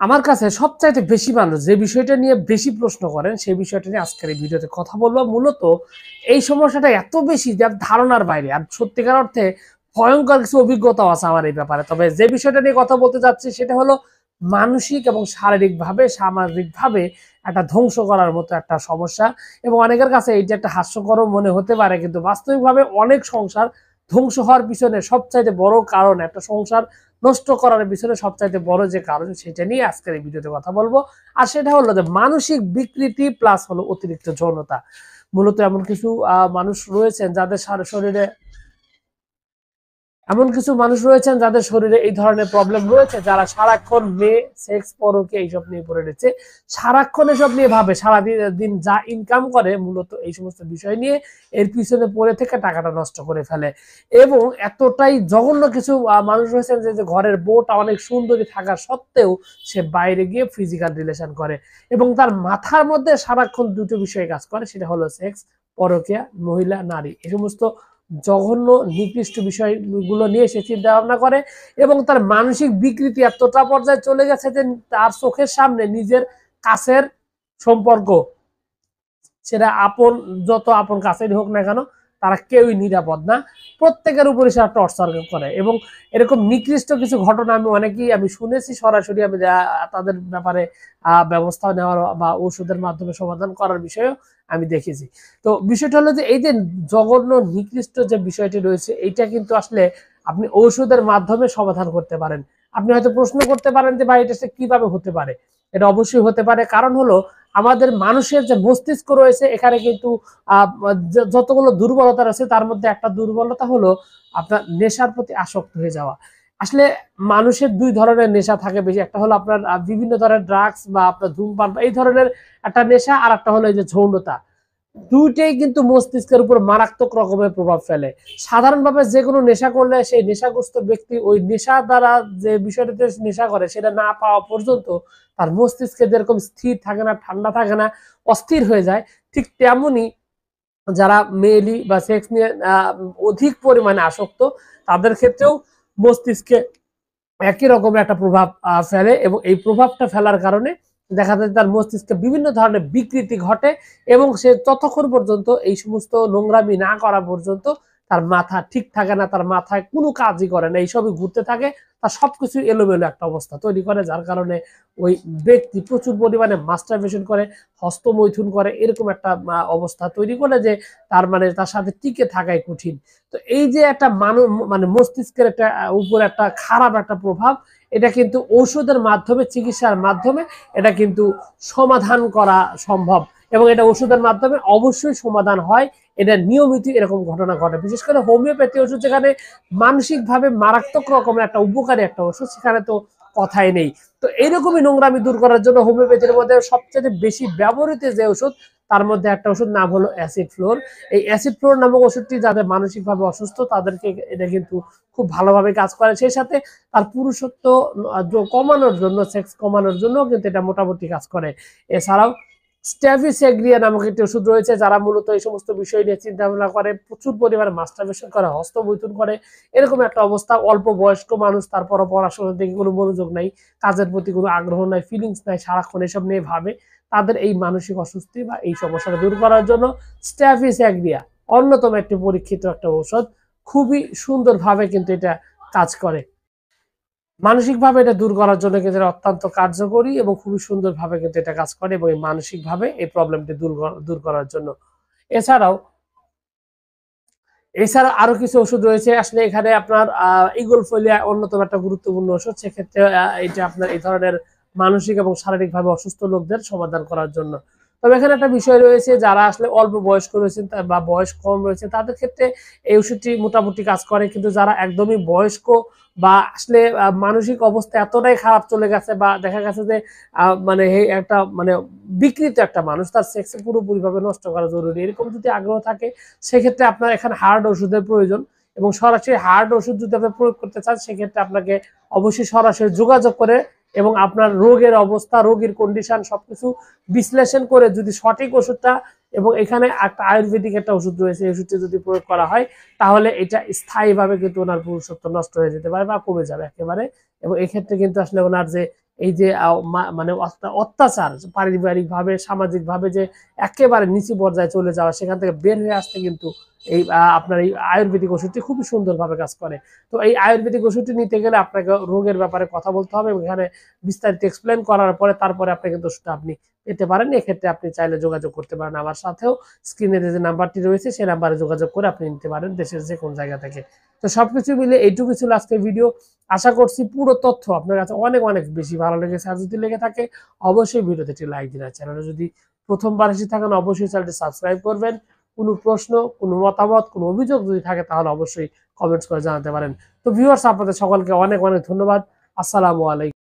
আমার কাছে সবচাইতে বেশি মানুষ যে বিষয়টা নিয়ে বেশি প্রশ্ন করেন সেই বিষয়টা নিয়ে আজকের এই ভিডিওতে কথা বলবো। মূলত এই সমস্যাটা এত বেশি যে ধারণার বাইরে, আর সত্যিকার অর্থে ভয়ঙ্কর কিছু অভিজ্ঞতাও আছে আমার এই ব্যাপারে। তবে যে বিষয়টা নিয়ে কথা বলতে যাচ্ছি সেটা হলো মানসিক এবং শারীরিক ভাবে, সামাজিক ভাবে একটা ধ্বংস করার মতো একটা সমস্যা। এবং অনেকের কাছে এইটা একটা হাস্যকর মনে হতে পারে, কিন্তু বাস্তবিকভাবে অনেক সংসার ধ্বংস হওয়ার পিছনে সবচাইতে বড় কারণ, একটা সংসার নষ্ট করার পিছনে সবচাইতে বড় যে কারণ, সেটা নিয়ে আজকের এই ভিডিওতে কথা বলবো। আর সেটা হলো যে মানসিক বিকৃতি প্লাস হলো অতিরিক্ত যৌনতা। মূলত এমন কিছু মানুষ রয়েছেন যাদের শরীরে এমন কিছু মানুষ রয়েছেন যাদের শরীরে এই ধরনের প্রবলেম রয়েছে, যারা সারাক্ষণ মেয়ে, সেক্স, পরকে এইসব নিয়ে পড়ে রয়েছে, সারাক্ষণ এসব নিয়ে ভাবে, সারাদিন যা ইনকাম করে মূলত এই সমস্ত বিষয় নিয়ে এর পিছনে পড়ে থেকে টাকাটা নষ্ট করে ফেলে। এবং এতটাই জঘন্য কিছু মানুষ রয়েছেন যে ঘরের বউটা অনেক সুন্দরী থাকা সত্ত্বেও সে বাইরে গিয়ে ফিজিক্যাল রিলেশন করে এবং তার মাথার মধ্যে সারাক্ষণ দুটো বিষয় কাজ করে, সেটা হলো সেক্স, পরকীয়া, মহিলা, নারী, এই সমস্ত জঘন্য নিকৃষ্ট বিষয়গুলো নিয়ে সে চিন্তা ভাবনা করে। এবং তার মানসিক বিকৃতি এতটা পর্যায়ে চলে গেছে যে তার চোখের সামনে নিজের কাছের সম্পর্ক, সেটা আপন, যত আপন কাছেরই হোক না কেন, তারা কেউই নিরাপদ না, প্রত্যেকের উপরে সে টর্চার করে। এবং এরকম নিকৃষ্ট কিছু ঘটনা আমি শুনেছি, সরাসরি আমি তাদের ব্যাপারে ব্যবস্থা নেওয়ার বা ওষুধের মাধ্যমে সমাধান করার বিষয়েও আমি দেখেছি। তো বিষয়টা হলো যে এই যে জঘন্য নিকৃষ্ট যে বিষয়টি রয়েছে, এইটা কিন্তু আসলে আপনি ঔষধের মাধ্যমে সমাধান করতে পারেন। আপনি হয়তো প্রশ্ন করতে পারেন যে ভাই এটা কিভাবে হতে পারে। এটা অবশ্যই হতে পারে, কারণ হলো আমাদের মানুষের যে মস্তিষ্ক রয়েছে এখানে কিন্তু যতগুলো দুর্বলতা রয়েছে তার মধ্যে একটা দুর্বলতা হলো আপনার নেশার প্রতি আসক্ত হয়ে যাওয়া। আসলে মানুষের দুই ধরনের নেশা থাকে বেশি, একটা হলো আপনার বিভিন্ন ধরনের ড্রাগস বা আপনার ধূমপান বা এই ধরনের একটা নেশা, আর একটা হলো এই যে যৌনতা। দুইটাই কিন্তু মস্তিষ্কের উপর মারাত্মক রকমের প্রভাব ফেলে। সাধারণভাবে যে কোনো নেশা করলে সেই নেশাগ্রস্ত ব্যক্তি ওই নেশা দ্বারা যে বিষয়টাতে নেশা করে সেটা না পাওয়া পর্যন্ত তার মস্তিষ্কে যেরকম স্থির থাকে না, ঠান্ডা থাকে না, অস্থির হয়ে যায়, ঠিক তেমনি যারা মেয়েলি বা সেক্স নিয়ে অধিক পরিমাণে আসক্ত তাদের ক্ষেত্রেও মস্তিষ্কে একই রকমের একটা প্রভাব ফেলে। এবং এই প্রভাবটা ফেলার কারণে দেখা যায় তার মস্তিষ্কে বিভিন্ন ধরনের বিকৃতি ঘটে এবং সে ততক্ষণ পর্যন্ত এই সমস্ত নোংরামি না করা পর্যন্ত তার মাথা ঠিক থাকে না, তার মাথায় কোনো কাজই করে না, এইসবই ঘুরতে থাকে, তার সবকিছু এলোমেলো একটা অবস্থা তৈরি করে, যার কারণে ওই ব্যক্তি প্রচুর পরিমাণে মাস্টারবেশন করে, হস্তমৈথুন করে, এরকম একটা অবস্থা তৈরি করে যে তার সাথে টিকে থাকাই কঠিন। তো এই যে একটা মস্তিষ্কের একটা উপর একটা খারাপ একটা প্রভাব, এটা কিন্তু ঔষধের মাধ্যমে, চিকিৎসার মাধ্যমে এটা কিন্তু সমাধান করা সম্ভব এবং এটা ওষুধের মাধ্যমে অবশ্যই সমাধান হয়। এটা নিয়মিত এরকম ঘটনা ঘটে, বিশেষ করে হোমিওপ্যাথি ওষুধ যেখানে মানসিকভাবে মারাত্মক রকমের একটা উপকারী একটা ওষুধ, সেখানে তো কথাই নেই। তো এইরকমই নোংরামি দূর করার জন্য হোমিওপ্যাথির মধ্যে সবচেয়ে বেশি ব্যবহৃত যে ওষুধ, তার মধ্যে একটা ওষুধ নাম হলো অ্যাসিড ফ্লোর। এই অ্যাসিড ফ্লোর নামক ওষুধটি যাদের মানসিকভাবে অসুস্থ তাদেরকে এটা কিন্তু খুব ভালোভাবে কাজ করে। সেই সাথে তার পুরুষত্ব কমানোর জন্য, সেক্স কমানোর জন্য কিন্তু এটা মোটামুটি কাজ করে। এছাড়াও স্ট্যাভিসেগ্রিয়া নামক একটি ওষুধ রয়েছে, যারা মূলত এই সমস্ত বিষয় নিয়ে চিন্তা ভাবনা করে, প্রচুর পরিমাণে মাস্টারবেশন করে, হস্তমৈথুন করে, এরকম একটা অবস্থা। অল্প বয়স্ক মানুষ, তারপরও পড়াশোনার দিকে কোনো মনোযোগ নাই, কাজের প্রতি কোনো আগ্রহ নাই, ফিলিংস নাই, সারাক্ষণ এসব নিয়ে ভাবে। তাদের এই মানসিক অস্বস্তি বা এই সমস্যাটা দূর করার জন্য স্ট্যাভিসেগ্রিয়া অন্যতম একটি পরীক্ষিত একটা ঔষধ, খুবই সুন্দরভাবে কিন্তু এটা কাজ করে। মানসিকভাবে এটা দূর করার জন্য কিন্তু এটা অত্যন্ত কার্যকরী এবং খুবই সুন্দরভাবে কিন্তু এটা কাজ করে এবং মানসিকভাবে এই প্রবলেমটি দূর করার জন্য। এছাড়াও এছাড়া আরো কিছু ওষুধ রয়েছে। আসলে এখানে আপনার ইগল ফোলিয়া অন্যতম একটা গুরুত্বপূর্ণ ওষুধ, সেক্ষেত্রে এটা আপনার এই ধরনের মানসিক এবং শারীরিকভাবে অসুস্থ লোকদের সমাধান করার জন্য। তবে এখানে একটা বিষয় রয়েছে, যারা আসলে অল্প বয়স্ক রয়েছেন বা বয়স কম রয়েছে তাদের ক্ষেত্রে এই ওষুধটি মোটামুটি কাজ করে, কিন্তু যারা একদমই বয়স্ক বা আসলে মানসিক অবস্থা এতটাই খারাপ চলে গেছে বা দেখা গেছে যে একটা বিকৃত একটা মানুষ, তার সেক্স পুরোপুরি ভাবে নষ্ট করা জরুরি, এরকম যদি আগ্রহ থাকে সেক্ষেত্রে আপনার এখানে হার্ড ওষুধের প্রয়োজন। এবং সরাসরি হার্ড ওষুধ যদি আপনি প্রয়োগ করতে চান সেক্ষেত্রে আপনাকে অবশ্যই সরাসরি যোগাযোগ করে এবং আপনার রোগের অবস্থা, রোগীর কন্ডিশন সবকিছু বিশ্লেষণ করে যদি সঠিক ওষুধটা, এবং এখানে একটা আয়ুর্বেদিক একটা ওষুধ রয়েছে, এই ওষুধটি যদি প্রয়োগ করা হয় তাহলে এটা স্থায়ীভাবে কিন্তু ওনার পুরুষত্ব নষ্ট হয়ে যেতে পারে বা কমে যাবে একেবারে। এবং এক্ষেত্রে কিন্তু আসলে ওনার যে এই যে মানে অত্যাচার পারিবারিক ভাবে সামাজিক ভাবে যে একেবারে নিচু পর্যায়ে চলে যাওয়া, সেখান থেকে বের হয়ে আসতে কিন্তু এই আপনার এই আয়ুর্বেদিক ওষুধটি খুবই সুন্দরভাবে কাজ করে। তো এই আয়ুর্বেদিক ওষুধটি নিতে গেলে আপনাকে রোগের ব্যাপারে কথা বলতে হবে, এখানে বিস্তারিত এক্সপ্লেন করার পরে তারপরে আপনি কিন্তু ওষুধটা আপনি পেতে পারেন। এক্ষেত্রে আপনি চাইলে যোগাযোগ করতে পারেন আমার সাথেও, স্ক্রিনে যে নাম্বারটি রয়েছে সেই নাম্বারে যোগাযোগ করে আপনি নিতে পারেন দেশের যে কোন জায়গা থেকে। তো সবকিছু মিলে এইটুকু ছিল আজকের ভিডিও। আশা করছি পুরো তথ্য আপনার কাছে অনেক অনেক বেশি ভালো লেগেছে। আর যদি লেগে থাকে অবশ্যই ভিডিওতে একটি লাইক দিন। চ্যানেলে যদি প্রথমবার এসে থাকেন অবশ্যই চ্যানেলটি সাবস্ক্রাইব করবেন। কোনো প্রশ্ন, কোনো মতামত, কোনো অভিযোগ যদি থাকে তাহলে অবশ্যই কমেন্টস করে জানাতে পারেন। তো ভিউয়ার্স, আপনাদের সকলকে অনেক অনেক ধন্যবাদ। আসসালামু আলাইকুম।